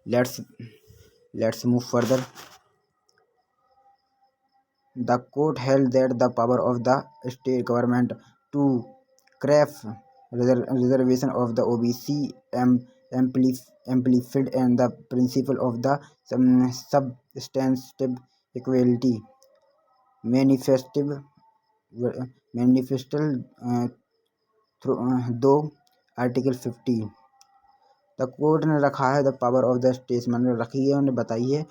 Let's let's move further. The court held that the power of the state government to craft reservation of the OBC amplified and the principle of the substantive equality manifested manifested दो article 50। The court ने रखा है the power of the states, मैंने रखी है, उन्हें बताई है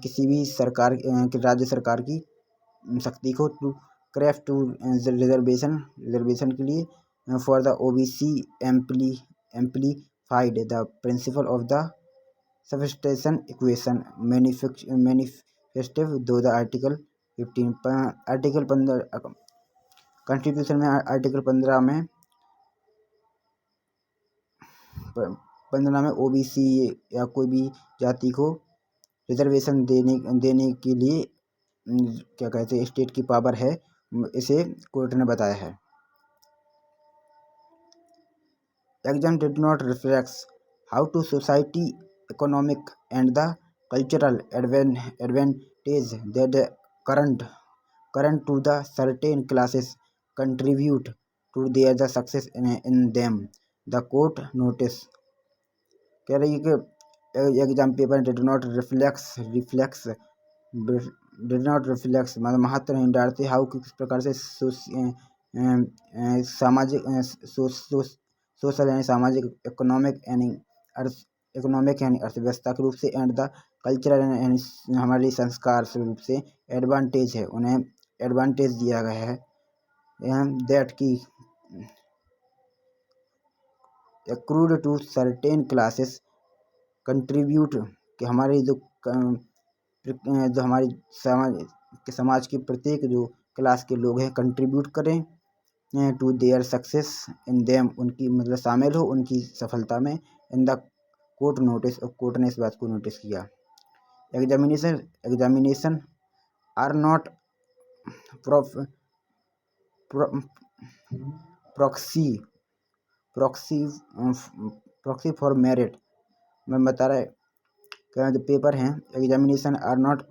किसी भी सरकार राज्य सरकार की शक्ति को टू क्राफ्ट टू रिजर्वेशन के लिए for the OBC amplified the principle of the substation equation manifested through the article 15 article 15 constitution में आर्टिकल 15 में ओबीसी या कोई भी जाति को रिजर्वेशन देने के लिए क्या कहते हैं स्टेट की पावर है, इसे कोर्ट ने बताया है। Exam did not reflect how to society economic and the cultural advantage that current to the certain classes contribute to their success in them the court notice। कह रही है कि exam paper did not reflex मतलब महत्व नहीं डालते how किस प्रकार से सामाजिक सोशल यानी सामाजिक इकोनॉमिक यानी अर्थव्यवस्था के रूप से एंड द कल्चरल यानी हमारे संस्कार से रूप से एडवांटेज है, उन्हें एडवांटेज दिया गया है दैट की accrued to certain classes contribute कि हमारे जो हमारी समाज के प्रत्येक जो क्लास के लोग हैं कंट्रीब्यूट करें to their success in them, उनकी मतलब शामिल हो उनकी सफलता में। इन द कोर्ट नोटिस, और कोर्ट ने इस बात को नोटिस किया। Examination are not proxy for merit, मैं बता रहा है क्या जो पेपर हैं examination are not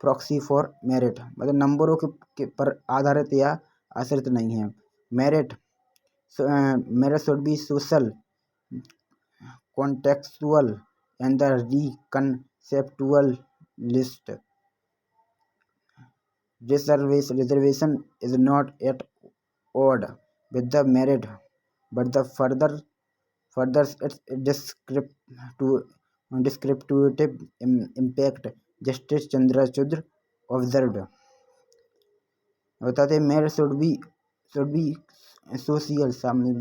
proxy for merit मतलब नंबरों के पर आधारित या आश्रित नहीं है। Merit should be social contextual and the reconceptualist reservation is not at odd with the merit but the further its descriptive impact justice Chandrachud observed। बताते मेरिट शुड बी सोशल,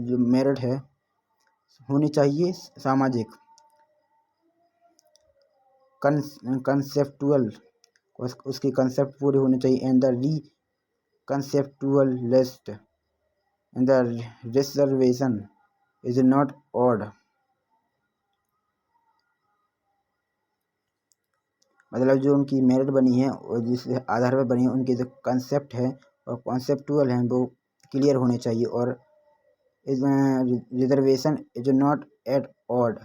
जो मेरिट है होनी चाहिए सामाजिक, कंसेप्टुअल उसकी कंसेप्ट पूरी होनी चाहिए and the reconceptualist and the reservation is not odd मतलब जो उनकी मेरिट बनी है और जिस आधार पर बनी है उनकी जो कंसेप्ट है और कॉन्सेप्टुअल है वो क्लियर होने चाहिए और reservation is not at odd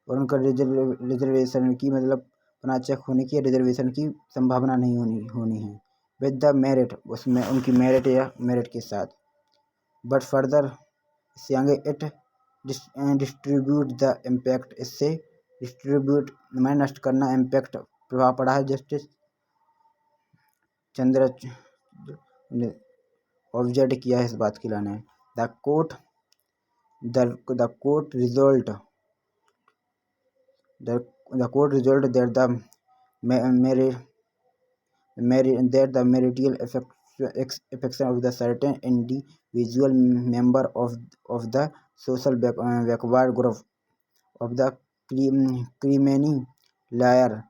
और उनका रिजर्वेशन की मतलब अनाचक होने की रिजर्वेशन की संभावना नहीं होनी है विद द मेरिट, उसमें उनकी मेरिट या मेरिट के साथ। बट फर्दर इससे आगे इट डिस्ट्रीब्यूट द इम्पैक्ट, इससे डिस्ट्रीब्यूट में नष्ट करना इम्पैक्ट प्रभाव पड़ा है। जस्टिस चंद्रचूड़ ने ऑब्जेक्ट किया है इस बात के लाने। The court result that the meritial affection of the certain individual member of the social backward group of the criminal layer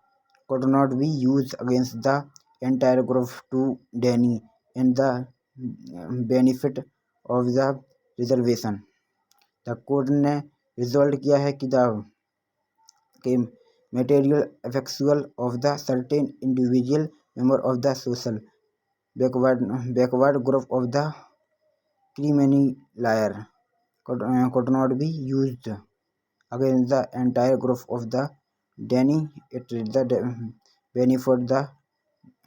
could not be used against the entire group to deny in the benefit of the reservation। The court ने result किया है कि material effectual of the certain individual member of the social backward group of the criminal layer could not be used against the entire group of the Danny, it is the Benny for the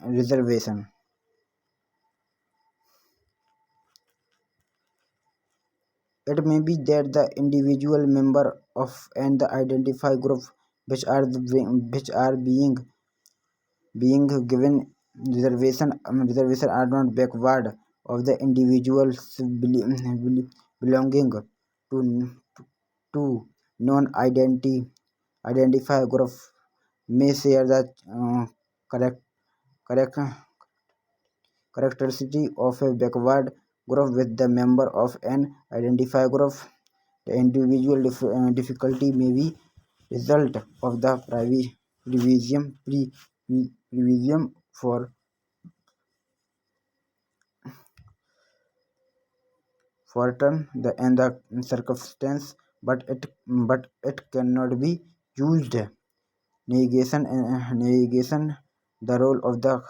reservation. It may be that the individual member of and the identify group which are being given reservation are not backward of the individuals belonging to to non-identify group may share the correct correct characteristic of a backward group with the member of an identify group. The individual difficulty may be result of the prevision for turn the and the circumstance, but it cannot be used negation the role of the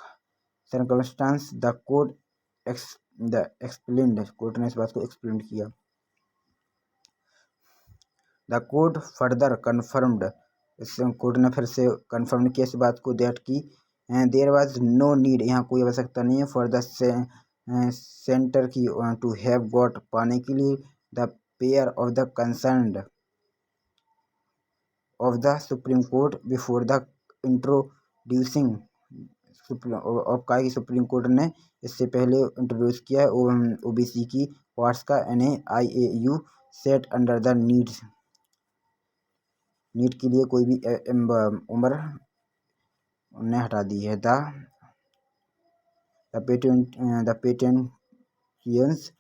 circumstance. The code the explained court ने इस बात को explain किया. The court further confirmed, इस court ने फिर से confirm किया इस बात को दैट की देयर वाज नो नीड, यहाँ कोई आवश्यकता नहीं है फॉर द सेंटर की टू हैव गॉट पाने के लिए the pair of the concerned of the supreme court before the introducing of का सुप्रीम कोर्ट ने इससे पहले इंट्रोड्यूस किया ओबीसी की पार्ट्स का NAIAU set under the needs. NEET के लिए कोई भी उम्र ने हटा दी है. The potentials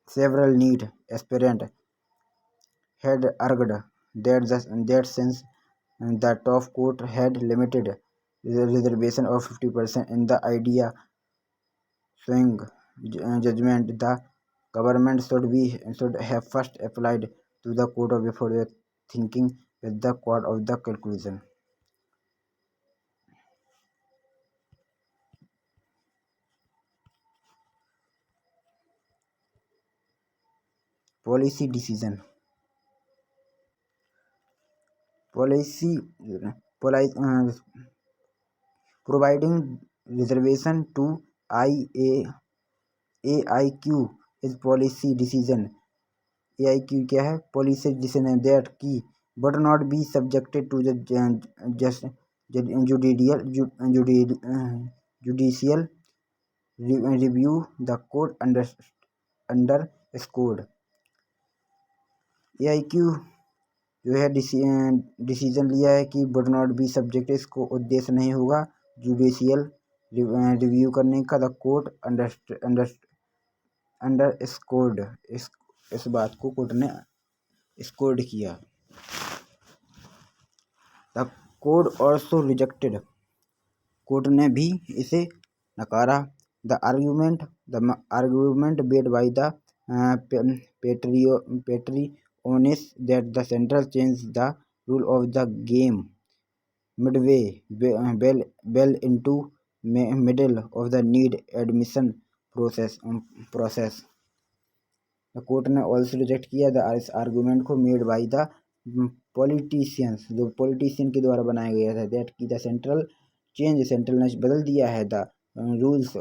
several need aspirant had argued that since the top court had limited reservation of 50% in the idea swing judgment, the government should have first applied to the court before thinking with the court of the conclusion. Policy decision. Providing reservation to AIQ is policy decision. AIQ क्या है? Policy decision that key but not be subjected to the judicial review. The court underscored. AIQ जो है decision लिया है कि but not be subject, इसको उद्देश्य नहीं होगा जुडिशियल रिव्यू करने का. द कोर्ट अंडर स्कोर्ड, इस बात को कोर्ट ने स्कोर्ड किया. The court also rejected, court ने भी इसे नकारा. The argument bed by the Petrionis that the central changed the rule of the game midway, well into middle of the need admission process. The court ने also reject किया इस argument को made by the politicians, जो politician के द्वारा बनाया गया था, that की the central ने बदल दिया है the rules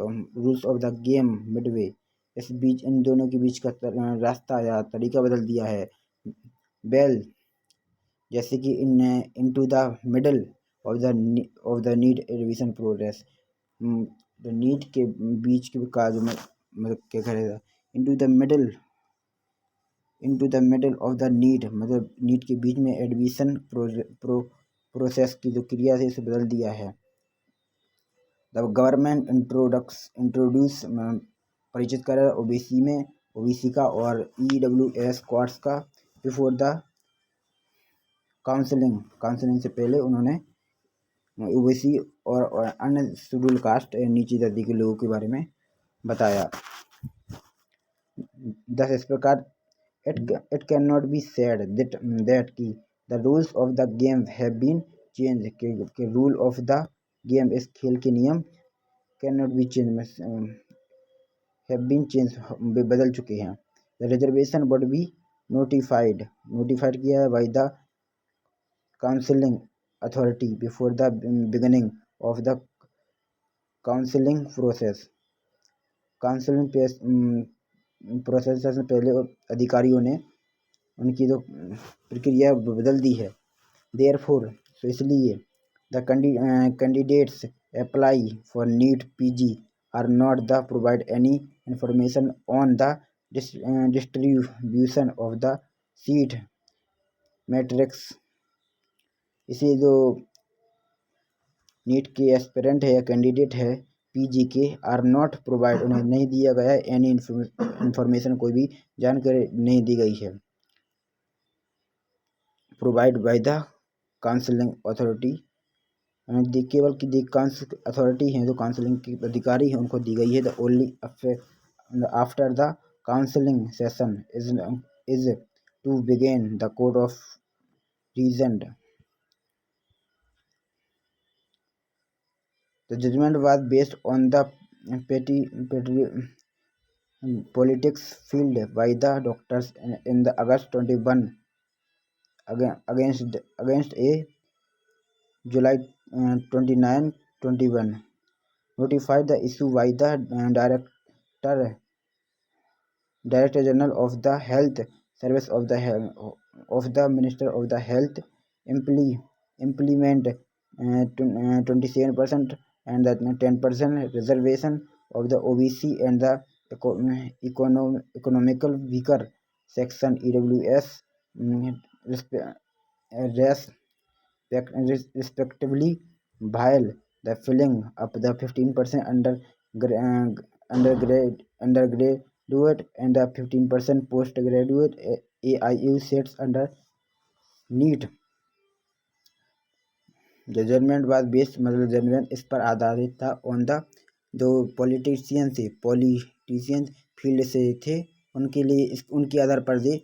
of the game midway, इस बीच इन दोनों के बीच का रास्ता या तरीका बदल दिया है. बेल जैसे कि into the middle of the need revision progress, NEET के बीच के काज में मतलब क्या करेगा, into the middle of the need, मतलब नीट के बीच में एडमिशन प्रोसेस की जो क्रिया है इसे बदल दिया है. द गवर्नमेंट इंट्रोड्यूस परिचित करा ओबीसी का और EWS क्वार्ट्स का बिफोर द काउंसलिंग से पहले उन्होंने ओबीसी और अन्य शेड्यूल कास्ट नीची जाति के लोगों के बारे में बताया. दस इस प्रकार it can not be said that की the rules of the game have been change, के रूल ऑफ द गेम, इस खेल के नियम can not be change have been change, बदल चुके हैं. The reservation would be notified किया है by the counselling authority before the beginning of the counseling process. Counselling process से पहले अधिकारियों ने उनकी जो प्रक्रिया बदल दी है। देयरफॉर, तो इसलिए the candidates apply for NEET PG are not the provide any information on the distribution of the seat matrix. इसे जो नीट के एस्पिरेंट है या कैंडिडेट है पीजी के, आर नॉट प्रोवाइड, उन्हें नहीं दिया गया है एनी इंफॉर्मेशन, कोई भी जानकारी नहीं दी गई है, provide by the counselling authority, केवल की काउंसिल अथॉरिटी है जो काउंसलिंग की अधिकारी है उनको दी गई है। The only after the counselling session is to begin the court of reason. The judgment was based on the politics filed by the doctors in the August 21 against a July 29, 21 notified the issue by the Director General of the Health Service of the Minister of the Health implement 27% and the 10% reservation of the OBC and the economical weaker section EWS respectively, while the filling up the 15% undergraduate and the 15% postgraduate AIU seats under NEET। Judgment was based, मतलब judgment इस पर आधारित था, on the जो politicians field से थे उनके लिए उनके आधार पर ये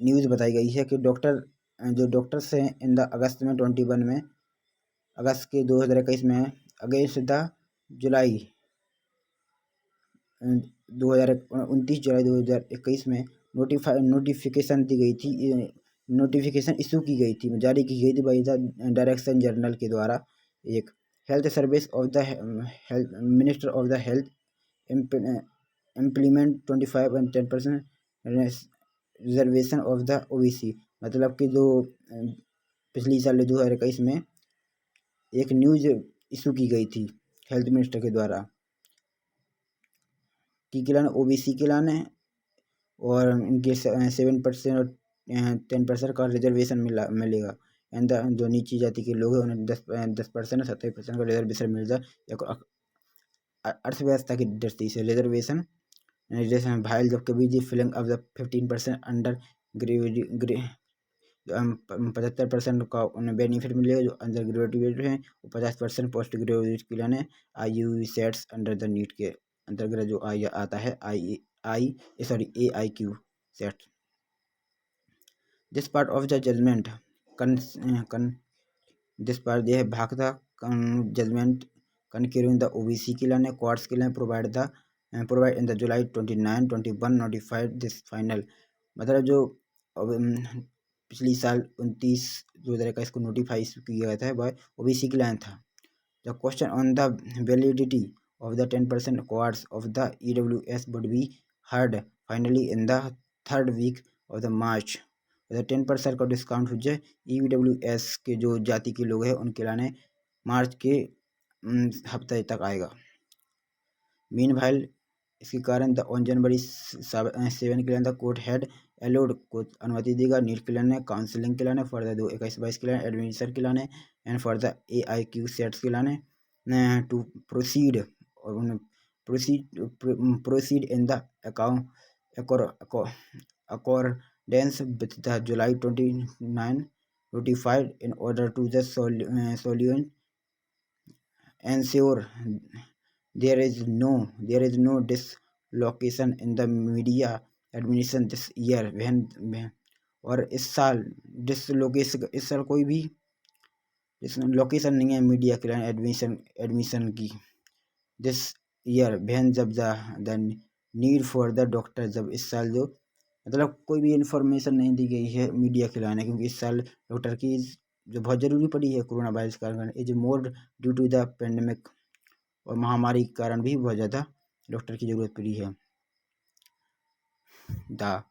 न्यूज़ बताई गई है कि डॉक्टर्स हैं इन द अगस्त में 21 में अगस्त के 2021 में अगेंस्ट द जुलाई 29 जुलाई 2021 में नोटिफिकेशन दी गई थी, नोटिफिकेशन इशू की गई थी, जारी की गई थी बाई द डायरेक्शन जनरल के द्वारा। एक health service of the health minister of the health implement 25 and 10% reservation of the OBC, मतलब कि जो पिछली साल 2021 में एक न्यूज़ इशू की गई थी हेल्थ मिनिस्टर के द्वारा कि लाने ओबीसी के लाने और इनके 7% और 10% का रिजर्वेशन मिलेगा, एंड जो नीची जाति के लोग हैं उन्हें 10% और 70% का रिजर्वेशन मिल जाए। अर्थव्यवस्था की दृष्टि से रिजर्वेशन भाई जब कभी जी फिलिंग ऑफ द 15% अंडर 75% का उन्हें बेनिफिट मिलेगा जो अंडर ग्रेजुएट हैं, और 50% पोस्ट ग्रेजुएट के लिए IU seats under the NEET के अंतर्गत जो आता है AIQ seat. This part of the judgment this part यह भाग था जजमेंट कंक्यूरिंग द ओबीसी के लिए कोर्ट्स के लिए provide in the July 29, 21 notified this final, मतलब जो पिछली साल 29 2021 को नोटिफाई किया गया था वह ओबीसी के लिए था। The question on the validity of the 10% cohorts of the EWS would be heard finally in the third week of the March। 10% का डिस्काउंट हो जाए EWS के जो जाति के लोग हैं उनके लाने मार्च के हफ्ते तक आएगा। मीन वाइल इसके कारण द ऑन जनवरी 7 के लिए द कोर्ट हेड एलोड को अनुमति देगा नीट के लिए काउंसलिंग के लिए फॉर द 21-22 के लिए एडमिशन के लिए and for the AIQ sets के लिए टू प्रोसीड और उन्हें proceed in the accordance with the July 29 notified in order to just ensure there is no dislocation in the media admission this year when और इस साल कोई भी dislocation नहीं है मीडिया के लिए एडमिशन की। दिस ईयर वैन जब the need for the doctor, जब इस साल जो मतलब कोई भी इंफॉर्मेशन नहीं दी गई है मीडिया के लाने, क्योंकि इस साल डॉक्टर की जो बहुत ज़रूरी पड़ी है कोरोना वायरस के कारण, is more due to the pandemic, और महामारी के कारण भी बहुत ज़्यादा डॉक्टर की ज़रूरत पड़ी है। The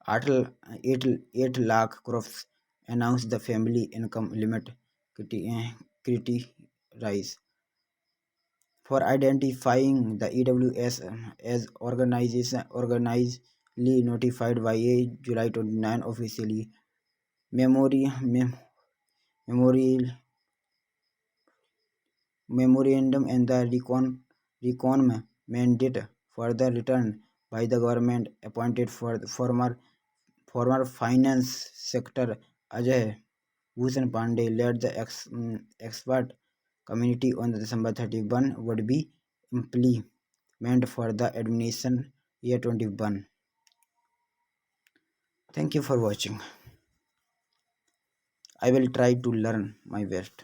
8 lakh crores announced the family income limit criticized for identifying the EWS as organizedly notified by a July 29 officially memorial memorandum, and the recon mandate further returned by the government appointed for the former finance sector Ajay Bhushan Pandey led the expert committee on the December 31 would be implement for the administration year 21. Thank you for watching. I will try to learn my best.